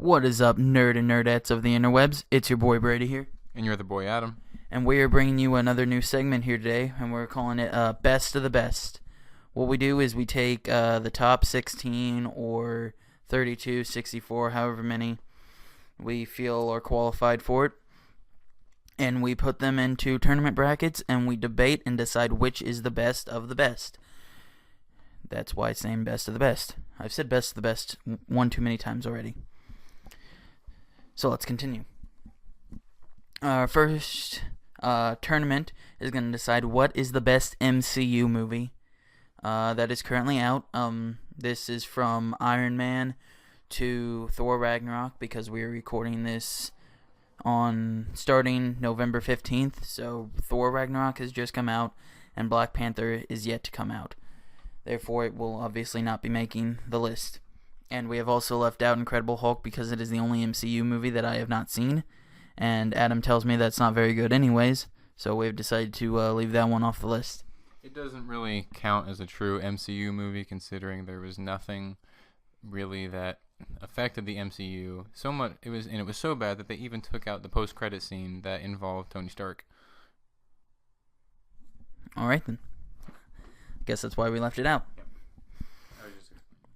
What is up, nerd and nerdettes of the interwebs? It's your boy Brady here. And you're the boy Adam. And we are bringing you another new segment here today, and we're calling it Best of the Best. What we do is we take the top 16 or 32, 64, however many we feel are qualified for it, and we put them into tournament brackets, and we debate and decide which is the best of the best. That's why it's named Best of the Best. I've said Best of the Best one too many times already. So let's continue. Our first tournament is going to decide what is the best MCU movie that is currently out. This is from Iron Man to Thor Ragnarok, because we are recording this on starting November 15th. So Thor Ragnarok has just come out, and Black Panther is yet to come out. Therefore, it will obviously not be making the list. And we have also left out Incredible Hulk because it is the only MCU movie that I have not seen. And Adam tells me that's not very good anyways, so we've decided to leave that one off the list. It doesn't really count as a true MCU movie, considering there was nothing really that affected the MCU so much. It was so bad that they even took out the post-credit scene that involved Tony Stark. Alright then. Guess that's why we left it out.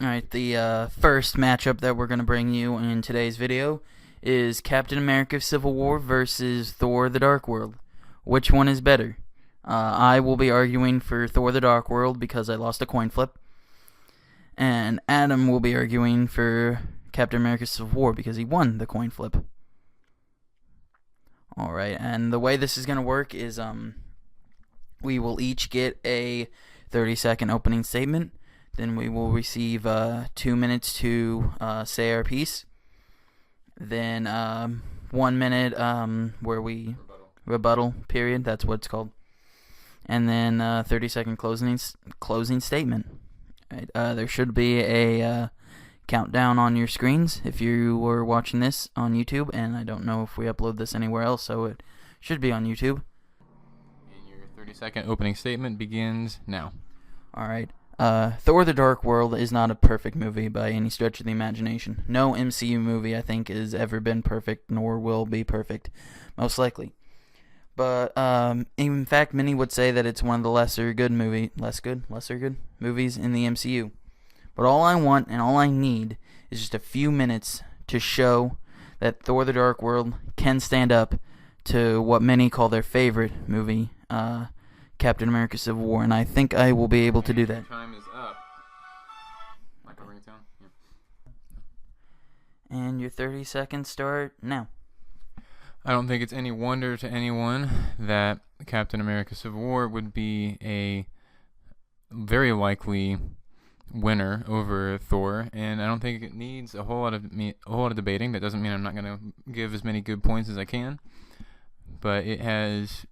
Alright, the first matchup that we're going to bring you in today's video is Captain America Civil War versus Thor the Dark World. Which one is better? I will be arguing for Thor the Dark World because I lost a coin flip. And Adam will be arguing for Captain America Civil War because he won the coin flip. Alright, and the way this is going to work is we will each get a 30-second opening statement. Then we will receive 2 minutes to say our piece. Then 1 minute where we rebuttal period. That's what it's called. And then 30-second closing statement. Right, there should be a countdown on your screens if you were watching this on YouTube. And I don't know if we upload this anywhere else, so it should be on YouTube. And your 30-second opening statement begins now. All right. Thor the Dark World is not a perfect movie by any stretch of the imagination. No MCU movie, I think, has ever been perfect, nor will be perfect, most likely. But, in fact, many would say that it's one of the lesser good movies in the MCU. But all I want and all I need is just a few minutes to show that Thor the Dark World can stand up to what many call their favorite movie, Captain America Civil War, and I think I will be able to do that. Time is up. Michael, bring it down. Yeah. And your 30 seconds start now. I don't think it's any wonder to anyone that Captain America Civil War would be a very likely winner over Thor, and I don't think it needs a whole lot of debating. That doesn't mean I'm not going to give as many good points as I can, but it has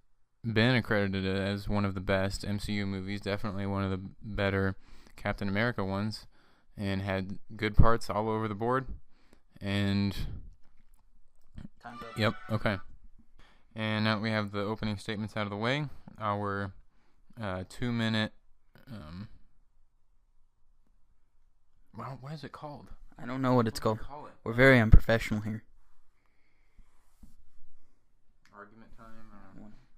been accredited as one of the best MCU movies, definitely one of the better Captain America ones, and had good parts all over the board. And Time's up. Yep, okay. And now we have the opening statements out of the way. Our 2 minute what is it called? I don't know what it's called. Call it? We're very unprofessional here. Argument time?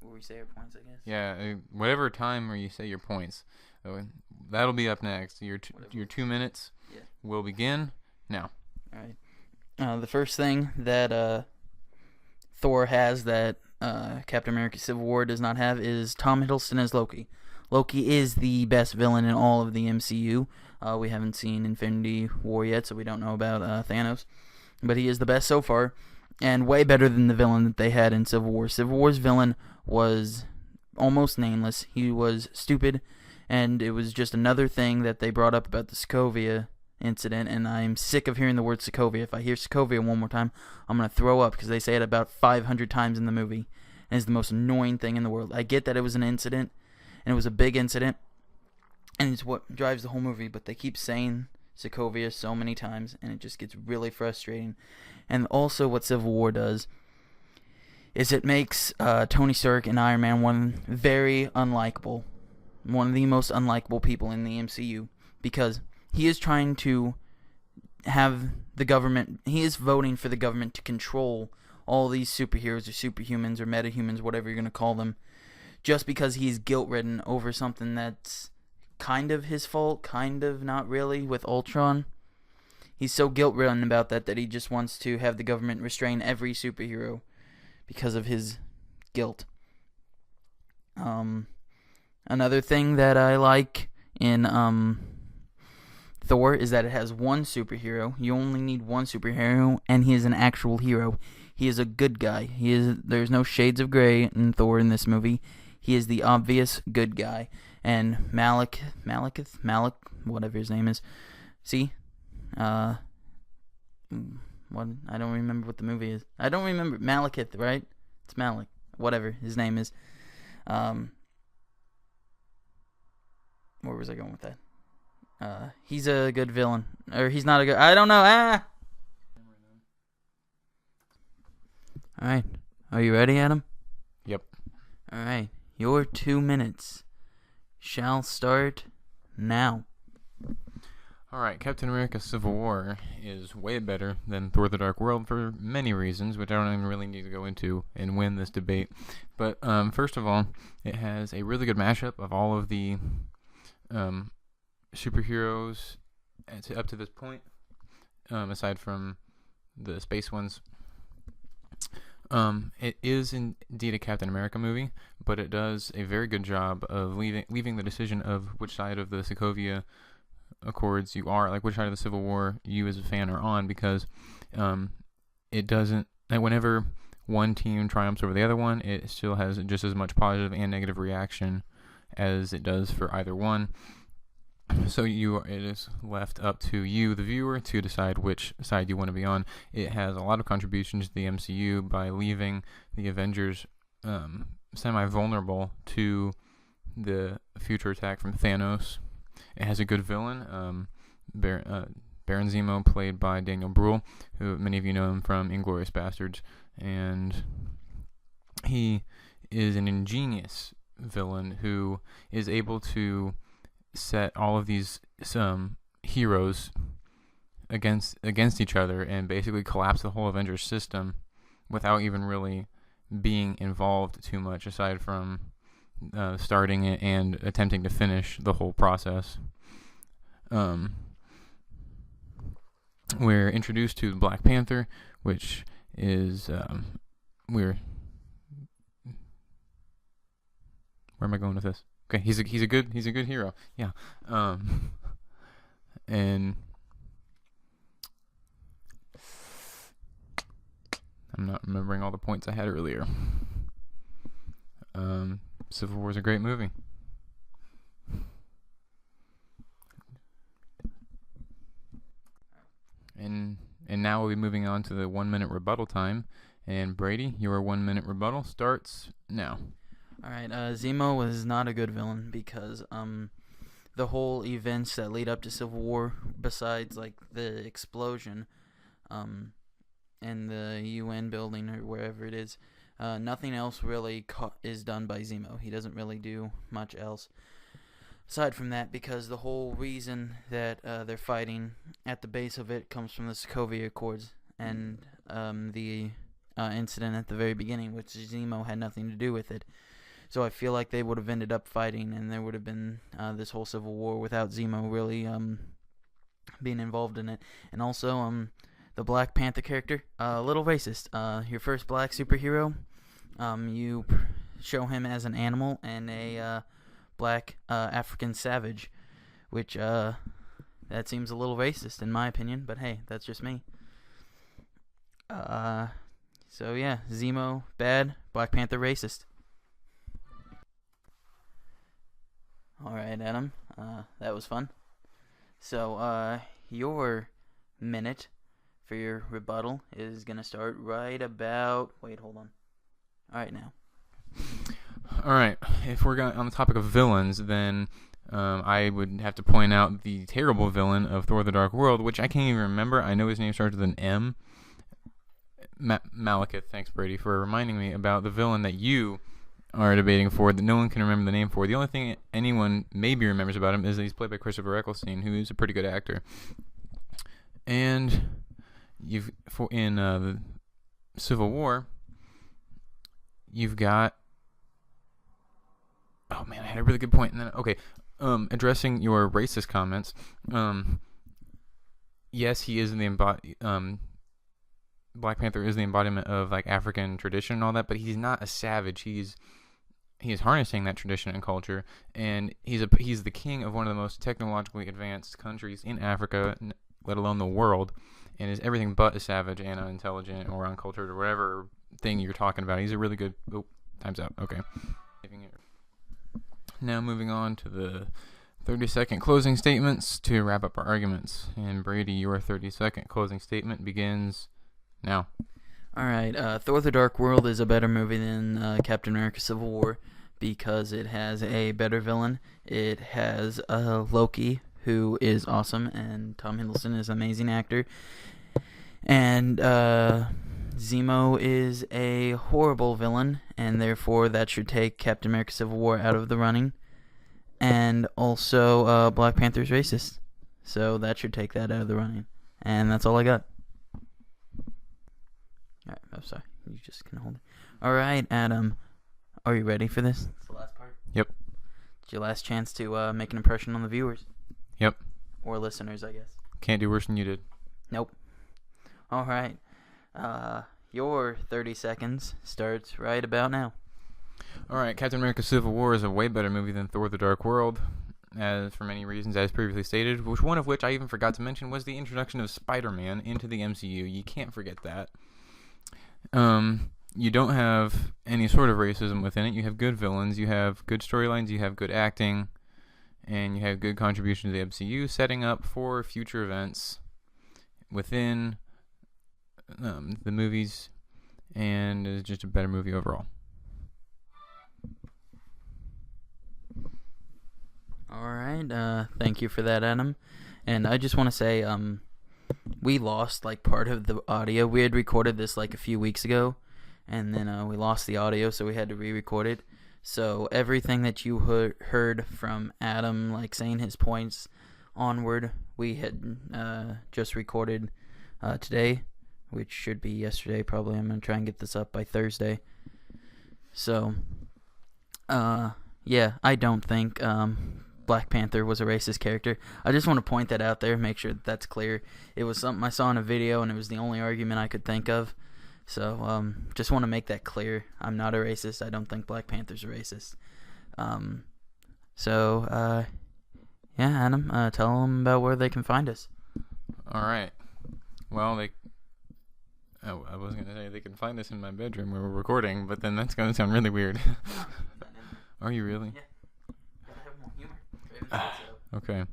Will we say our points, I guess? Yeah, whatever time where you say your points. That'll be up next. Your 2 minutes will begin now. All right. The first thing that Thor has that Captain America Civil War does not have is Tom Hiddleston as Loki. Loki is the best villain in all of the MCU. We haven't seen Infinity War yet, so we don't know about Thanos. But he is the best so far, and way better than the villain that they had in Civil War. Civil War's villain was almost nameless. He was stupid, and it was just another thing that they brought up about the Sokovia incident, and I'm sick of hearing the word Sokovia. If I hear Sokovia one more time, I'm going to throw up, because they say it about 500 times in the movie, and it's the most annoying thing in the world. I get that it was an incident, and it was a big incident, and it's what drives the whole movie, but they keep saying Sokovia so many times, and it just gets really frustrating. And also what Civil War does is it makes Tony Stark and Iron Man one of the most unlikable people in the MCU, because he is trying to have the government. He is voting for the government to control all these superheroes or superhumans or metahumans, whatever you're gonna call them, just because he's guilt-ridden over something that's kind of his fault, kind of not really, with Ultron. He's so guilt-ridden about that he just wants to have the government restrain every superhero because of his guilt. Another thing that I like in Thor is that it has one superhero. You only need one superhero, and he is an actual hero. He is a good guy. There's no shades of gray in Thor in this movie. He is the obvious good guy. And Malik, whatever his name is. See? What? I don't remember what the movie is. I don't remember. Malekith, right? It's Malik. Whatever his name is. Where was I going with that? He's a good villain. Or he's not a good... I don't know. Alright. Are you ready, Adam? Yep. Alright. Your 2 minutes shall start now. Alright, Captain America Civil War is way better than Thor the Dark World for many reasons, which I don't even really need to go into and win this debate. But first of all, it has a really good mashup of all of the superheroes up to this point, aside from the space ones. It is indeed a Captain America movie, but it does a very good job of leaving the decision of which side of the Sokovia Accords you are, like which side of the Civil War you as a fan are on, because it doesn't, like whenever one team triumphs over the other one, it still has just as much positive and negative reaction as it does for either one. So it is left up to you, the viewer, to decide which side you want to be on. It has a lot of contributions to the MCU by leaving the Avengers semi-vulnerable to the future attack from Thanos. It has a good villain, Baron Zemo, played by Daniel Bruhl, who many of you know him from Inglourious Bastards, and he is an ingenious villain who is able to set all of these heroes against each other and basically collapse the whole Avengers system without even really being involved too much, aside from starting it and attempting to finish the whole process. We're introduced to Black Panther, which is where am I going with this? Okay, he's a good hero. Yeah. And I'm not remembering all the points I had earlier. Civil War is a great movie. And now we'll be moving on to the 1 minute rebuttal time. And Brady, your 1 minute rebuttal starts now. Alright, Zemo was not a good villain because the whole events that lead up to Civil War, besides like the explosion in the UN building or wherever it is, nothing else really is done by Zemo. He doesn't really do much else aside from that, because the whole reason that they're fighting at the base of it comes from the Sokovia Accords and the incident at the very beginning, which Zemo had nothing to do with it. So I feel like they would have ended up fighting, and there would have been this whole Civil War without Zemo really being involved in it. And also, the Black Panther character, a little racist. Your first black superhero, you show him as an animal and a black African savage, which that seems a little racist in my opinion, but hey, that's just me. So yeah, Zemo, bad, Black Panther, racist. Alright, Adam, that was fun. So, your minute for your rebuttal is going to start right about... Wait, hold on. Alright, now. Alright, if we're on the topic of villains, then I would have to point out the terrible villain of Thor the Dark World, which I can't even remember. I know his name starts with an M. Malekith, thanks Brady for reminding me about the villain that you are debating for, that no one can remember the name for. The only thing anyone maybe remembers about him is that he's played by Christopher Eccleston, who is a pretty good actor. And in the Civil War, you've got. Oh man, I had a really good point. And then addressing your racist comments. Yes, he is Black Panther is the embodiment of like African tradition and all that, but he's not a savage. He is harnessing that tradition and culture, and he's the king of one of the most technologically advanced countries in Africa, let alone the world, and is everything but a savage and unintelligent or uncultured or whatever thing you're talking about. He's a really good. Oh, time's out. Okay. Now moving on to the 30-second closing statements to wrap up our arguments. And Brady, your 30-second closing statement begins now. All right. Thor: The Dark World is a better movie than Captain America: Civil War because it has a better villain. It has Loki, who is awesome, and Tom Hiddleston is an amazing actor. And Zemo is a horrible villain, and therefore that should take Captain America: Civil War out of the running. And also, Black Panther's racist, so that should take that out of the running. And that's all I got. Alright, I'm sorry. You just can hold it. Alright, Adam. Are you ready for this? It's the last part? Yep. It's your last chance to make an impression on the viewers. Yep. Or listeners, I guess. Can't do worse than you did. Nope. Alright. Your 30 seconds starts right about now. Alright, Captain America: Civil War is a way better movie than Thor: The Dark World, as for many reasons, as previously stated, one of which I even forgot to mention was the introduction of Spider-Man into the MCU. You can't forget that. You don't have any sort of racism within it. You have good villains, you have good storylines, you have good acting, and you have good contribution to the MCU, setting up for future events within the movies, and it's just a better movie overall. Alright, thank you for that, Adam. And I just want to say, we lost like part of the audio. We had recorded this like a few weeks ago, and then we lost the audio, so we had to re-record it. So everything that you heard from Adam, like saying his points onward, we had just recorded today, which should be yesterday probably. I'm going to try and get this up by Thursday. So, yeah, I don't think Black Panther was a racist character. I just want to point that out there, make sure that's clear. It was something I saw in a video, and it was the only argument I could think of. So, just want to make that clear. I'm not a racist. I don't think Black Panther's a racist. Yeah, Adam, tell them about where they can find us. All right. Well, I was going to say they can find us in my bedroom where we're recording, but then that's going to sound really weird. Are you really? Yeah. Okay.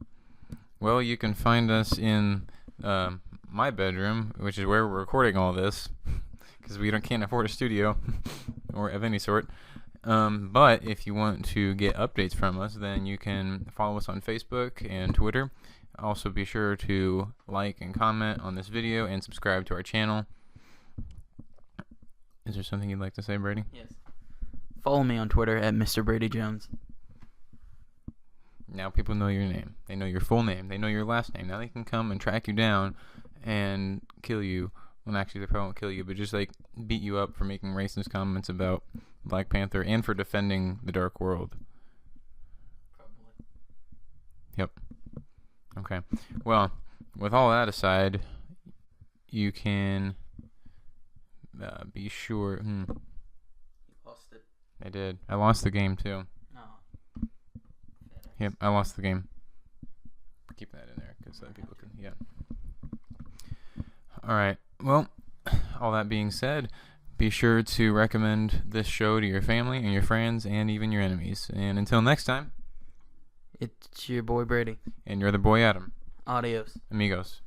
Well, you can find us in my bedroom, which is where we're recording all this, because we can't afford a studio or of any sort. But if you want to get updates from us, then you can follow us on Facebook and Twitter. Also, be sure to like and comment on this video and subscribe to our channel. Is there something you'd like to say, Brady? Yes. Follow me on Twitter at Mr. Brady Jones. Now people know your name. They know your full name. They know your last name. Now they can come and track you down and kill you. Well, actually, they probably won't kill you, but just like beat you up for making racist comments about Black Panther and for defending the Dark World. Probably. Yep. Okay. Well, with all that aside, you can be sure. You lost it. I did. I lost the game too. Yep, I lost the game. Keep that in there because people can. Yeah. All right. Well, all that being said, be sure to recommend this show to your family and your friends and even your enemies. And until next time, it's your boy Brady. And you're the boy Adam. Adios. Amigos.